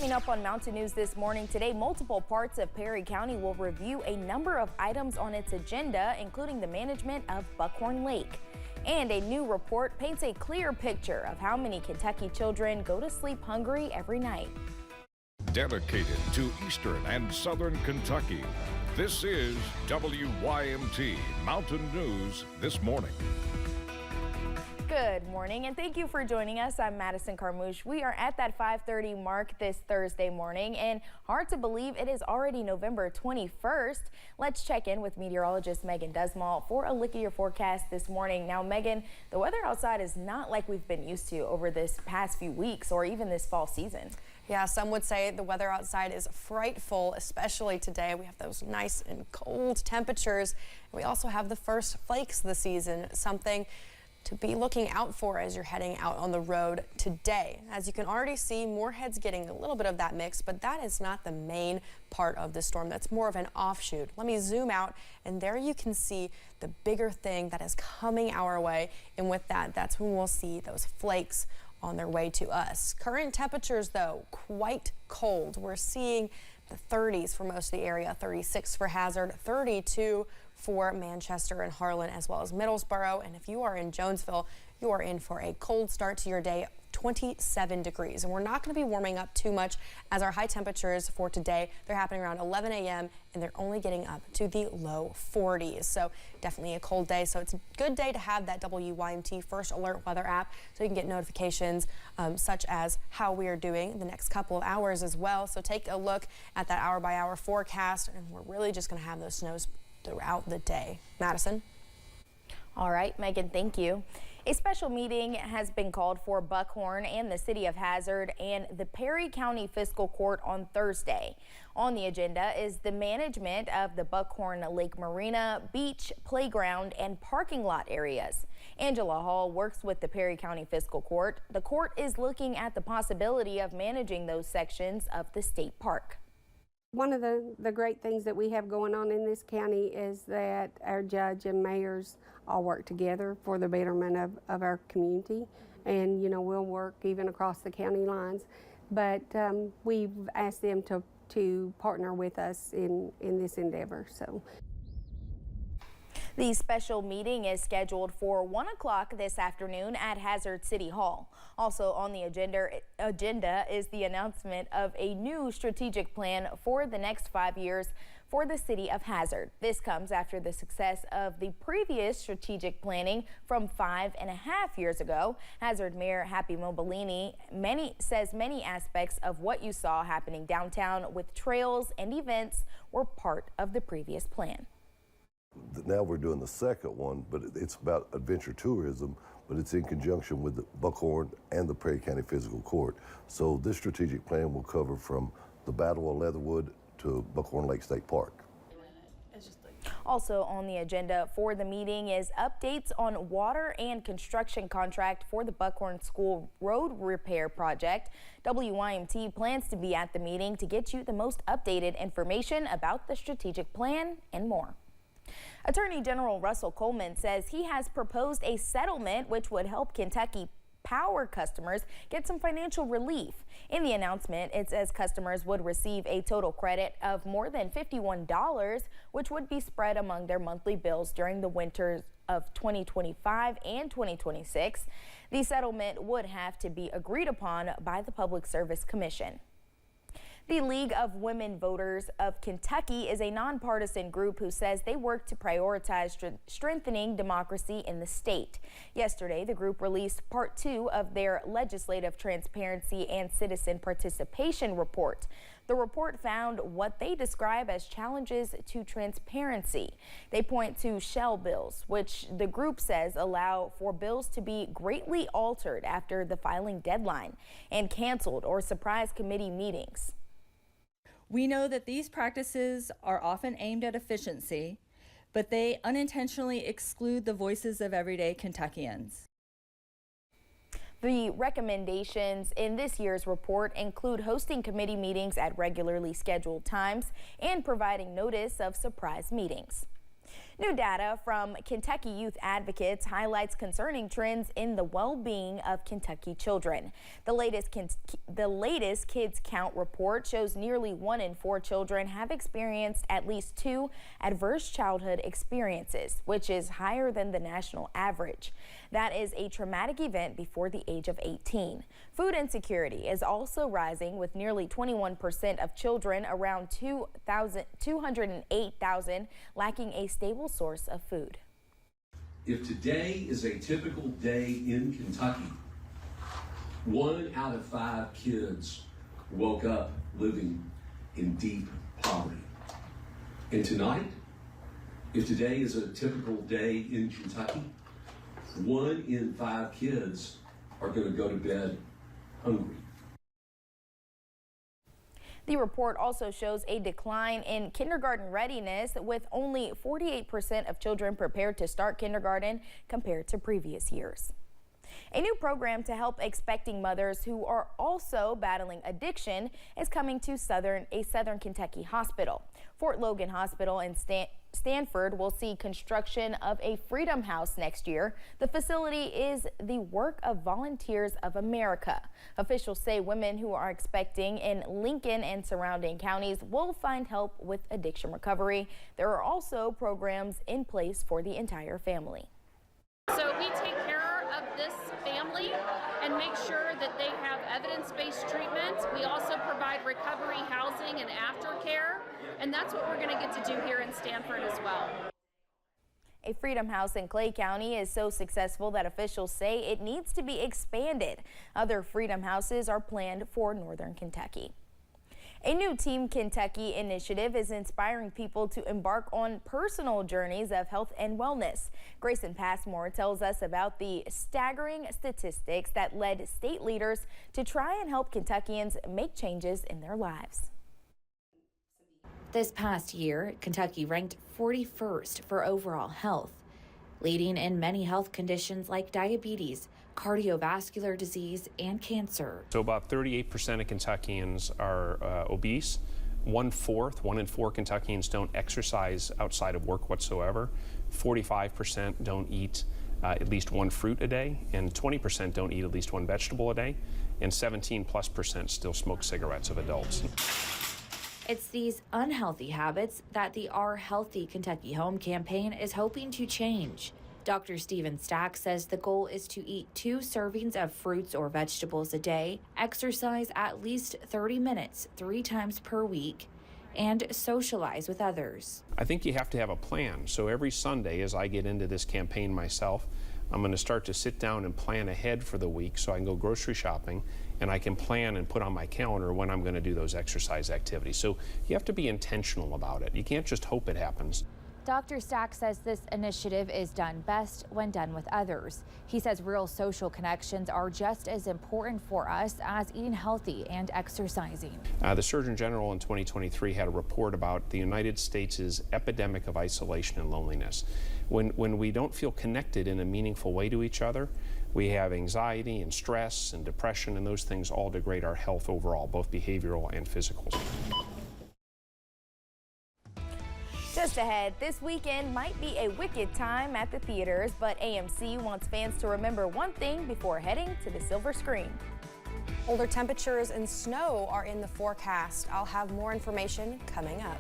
Coming up on Mountain News this morning, today multiple parts of Perry County will review a number of items on its agenda, including the management of Buckhorn Lake. And a new report paints a clear picture of how many Kentucky children go to sleep hungry every night. Dedicated to Eastern and Southern Kentucky, this is WYMT Mountain News this morning. Good morning and thank you for joining us. I'm Madison Carmouche. We are at that 5:30 mark this Thursday morning, and hard to believe it is already November 21st. Let's check in with meteorologist Megan Desmall for a look at your forecast this morning. Now, Megan, the weather outside is not like we've been used to over this past few weeks or even this fall season. Yeah, some would say the weather outside is frightful, especially today. We have those nice and cold temperatures. We also have the first flakes of the season, something to be looking out for as you're heading out on the road today. As you can already see, Moorhead's getting a little bit of that mix, but that is not the main part of the storm. That's more of an offshoot. Let me zoom out, and there you can see the bigger thing that is coming our way. And with that, that's when we'll see those flakes on their way to us. Current temperatures, though, quite cold. We're seeing the 30s for most of the area, 36 for Hazard, 32 for Manchester and Harlan, as well as Middlesboro. And if you are in Jonesville, you are in for a cold start to your day, 27 degrees. And we're not going to be warming up too much, as our high temperatures for today, they're happening around 11 a.m. and they're only getting up to the low 40s. So definitely a cold day. So it's a good day to have that WYMT First Alert Weather app so you can get notifications such as how we are doing the next couple of hours as well. So take a look at that hour-by-hour forecast, and we're really just going to have those snows throughout the day. Madison? All right, Megan, thank you. A special meeting has been called for Buckhorn and the City of Hazard and the Perry County Fiscal Court on Thursday. On the agenda is the management of the Buckhorn Lake Marina, beach, playground, and parking lot areas. Angela Hall works with the Perry County Fiscal Court. The court is looking at the possibility of managing those sections of the state park. One of the great things that we have going on in this county is that our judge and mayors all work together for the betterment of our community. And, you know, we'll work even across the county lines. But we've asked them to partner with us in this endeavor. So. The special meeting is scheduled for 1 o'clock this afternoon at Hazard City Hall. Also on the agenda is the announcement of a new strategic plan for the next 5 years for the city of Hazard. This comes after the success of the previous strategic planning from 5.5 years ago. Hazard Mayor Happy Mobilini says many aspects of what you saw happening downtown with trails and events were part of the previous plan. Now we're doing the second one, but it's about adventure tourism, but it's in conjunction with the Buckhorn and the Perry County Physical Court. So this strategic plan will cover from the Battle of Leatherwood to Buckhorn Lake State Park. Also on the agenda for the meeting is updates on water and construction contract for the Buckhorn School road repair project. WYMT plans to be at the meeting to get you the most updated information about the strategic plan and more. Attorney General Russell Coleman says he has proposed a settlement which would help Kentucky Power customers get some financial relief. In the announcement, it says customers would receive a total credit of more than $51, which would be spread among their monthly bills during the winters of 2025 and 2026. The settlement would have to be agreed upon by the Public Service Commission. The League of Women Voters of Kentucky is a nonpartisan group who says they work to prioritize strengthening democracy in the state. Yesterday, the group released Part 2 of their Legislative Transparency and Citizen Participation Report. The report found what they describe as challenges to transparency. They point to shell bills, which the group says allow for bills to be greatly altered after the filing deadline, and canceled or surprise committee meetings. We know that these practices are often aimed at efficiency, but they unintentionally exclude the voices of everyday Kentuckians. The recommendations in this year's report include hosting committee meetings at regularly scheduled times and providing notice of surprise meetings. New data from Kentucky Youth Advocates highlights concerning trends in the well-being of Kentucky children. The latest Kids Count report shows nearly 1 in 4 children have experienced at least 2 adverse childhood experiences, which is higher than the national average. That is a traumatic event before the age of 18. Food insecurity is also rising, with nearly 21% of children, around 208,000, lacking a stable source of food. If today is a typical day in Kentucky, 1 out of 5 kids woke up living in deep poverty. And tonight, if today is a typical day in Kentucky, 1 in 5 kids are going to go to bed hungry. The report also shows a decline in kindergarten readiness, with only 48% of children prepared to start kindergarten compared to previous years. A new program to help expecting mothers who are also battling addiction is coming to a Southern Kentucky hospital. Fort Logan Hospital in Stanford will see construction of a Freedom House next year. The facility is the work of Volunteers of America. Officials say women who are expecting in Lincoln and surrounding counties will find help with addiction recovery. There are also programs in place for the entire family. So we take care of this family and make sure that they have evidence-based treatment. We also provide recovery housing and aftercare, and that's what we're going to get to do here in Stanford as well. A Freedom House in Clay County is so successful that officials say it needs to be expanded. Other Freedom Houses are planned for Northern Kentucky. A new Team Kentucky initiative is inspiring people to embark on personal journeys of health and wellness. Grayson Passmore tells us about the staggering statistics that led state leaders to try and help Kentuckians make changes in their lives. This past year, Kentucky ranked 41st for overall health, leading in many health conditions like diabetes, cardiovascular disease, and cancer. So about 38% of Kentuckians are obese. 1 in 4 Kentuckians don't exercise outside of work whatsoever. 45% don't eat at least 1 fruit a day, and 20% don't eat at least 1 vegetable a day, and 17+% still smoke cigarettes of adults. It's these unhealthy habits that the Our Healthy Kentucky Home campaign is hoping to change. Dr. Stephen Stack says the goal is to eat 2 servings of fruits or vegetables a day, exercise at least 30 minutes 3 times per week, and socialize with others. I think you have to have a plan. So every Sunday, as I get into this campaign myself, I'm going to start to sit down and plan ahead for the week so I can go grocery shopping and I can plan and put on my calendar when I'm going to do those exercise activities. So you have to be intentional about it. You can't just hope it happens. Dr. Stack says this initiative is done best when done with others. He says real social connections are just as important for us as eating healthy and exercising. The Surgeon General in 2023 had a report about the United States' epidemic of isolation and loneliness. When we don't feel connected in a meaningful way to each other, we have anxiety and stress and depression, and those things all degrade our health overall, both behavioral and physical. Just ahead, this weekend might be a wicked time at the theaters, but AMC wants fans to remember one thing before heading to the silver screen. Older temperatures and snow are in the forecast. I'll have more information coming up.